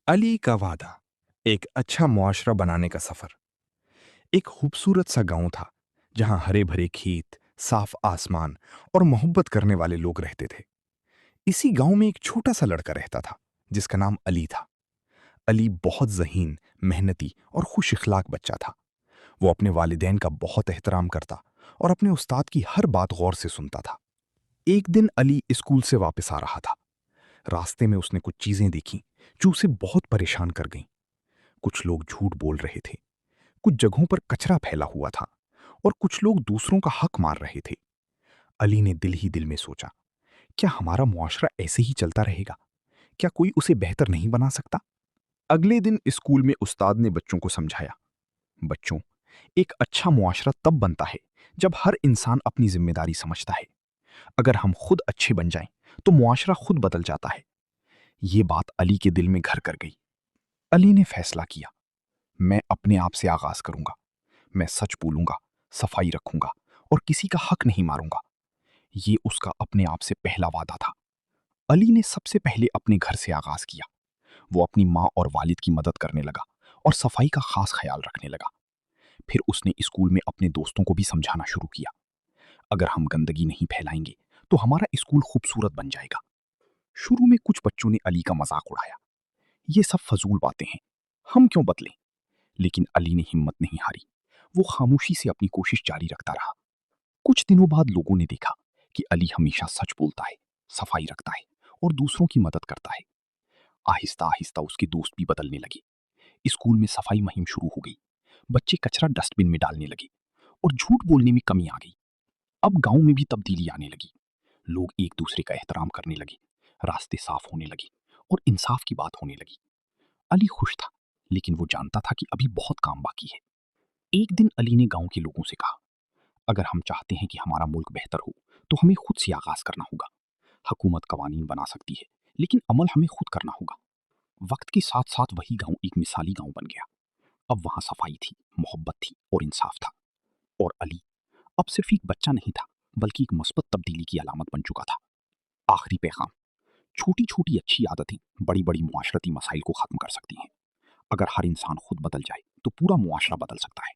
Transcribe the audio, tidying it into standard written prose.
अली का वादा। एक अच्छा मुआशरा बनाने का सफर। एक खूबसूरत सा गांव था जहां हरे भरे खेत, साफ आसमान और मोहब्बत करने वाले लोग रहते थे। इसी गांव में एक छोटा सा लड़का रहता था जिसका नाम अली था। अली बहुत ज़हीन, मेहनती और खुश इखलाक बच्चा था। वो अपने वालिदैन का बहुत एहतराम करता और अपने उस्ताद की हर बात गौर से सुनता था। एक दिन अली स्कूल से वापस आ रहा था। रास्ते में उसने कुछ चीजें देखी जो उसे बहुत परेशान कर गईं। कुछ लोग झूठ बोल रहे थे, कुछ जगहों पर कचरा फैला हुआ था और कुछ लोग दूसरों का हक मार रहे थे। अली ने दिल ही दिल में सोचा, क्या हमारा मुआशरा ऐसे ही चलता रहेगा? क्या कोई उसे बेहतर नहीं बना सकता? अगले दिन स्कूल में उस्ताद ने बच्चों को समझाया, बच्चों, एक अच्छा मुआशरा तब बनता है जब हर इंसान अपनी जिम्मेदारी समझता है। अगर हम खुद अच्छे बन जाएं तो मुआशरा खुद बदल जाता है। ये बात अली के दिल में घर कर गई। अली ने फैसला किया, मैं अपने आप से आगाज करूंगा। मैं सच बोलूंगा, सफाई रखूंगा और किसी का हक नहीं मारूंगा। ये उसका अपने आप से पहला वादा था। अली ने सबसे पहले अपने घर से आगाज किया। वो अपनी माँ और वालिद की मदद करने लगा और सफाई का खास ख्याल रखने लगा। फिर उसने स्कूल में अपने दोस्तों को भी समझाना शुरू किया, अगर हम गंदगी नहीं फैलाएंगे तो हमारा स्कूल खूबसूरत बन जाएगा। शुरू में कुछ बच्चों ने अली का मजाक उड़ाया, ये सब फजूल बातें हैं, हम क्यों बदलें? लेकिन अली ने हिम्मत नहीं हारी। वो खामोशी से अपनी कोशिश जारी रखता रहा। कुछ दिनों बाद लोगों ने देखा कि अली हमेशा सच बोलता है, सफाई रखता है और दूसरों की मदद करता है। आहिस्ता आहिस्ता उसके दोस्त भी बदलने लगे। स्कूल में सफाई मुहिम शुरू हो गई। बच्चे कचरा डस्टबिन में डालने लगे और झूठ बोलने में कमी आ गई। अब गांव में भी तब्दीली आने लगी। लोग एक दूसरे का एहतराम करने लगे, रास्ते साफ होने लगे और इंसाफ की बात होने लगी। अली खुश था, लेकिन वो जानता था कि अभी बहुत काम बाकी है। एक दिन अली ने गांव के लोगों से कहा, अगर हम चाहते हैं कि हमारा मुल्क बेहतर हो तो हमें खुद से आगाज करना होगा। हुकूमत कवानीन बना सकती है, लेकिन अमल हमें खुद करना होगा। वक्त के साथ साथ वही गांव एक मिसाली गांव बन गया। अब वहां सफाई थी, मोहब्बत थी और इंसाफ था। और अली अब सिर्फ एक बच्चा नहीं था, बल्कि एक मुस्बत तब्दीली की अलामत बन चुका था। आखिरी पैगाम, छोटी छोटी अच्छी आदतें बड़ी बड़ी मुआशरती मसाइल को खत्म कर सकती हैं। अगर हर इंसान खुद बदल जाए तो पूरा मुआशरा बदल सकता है।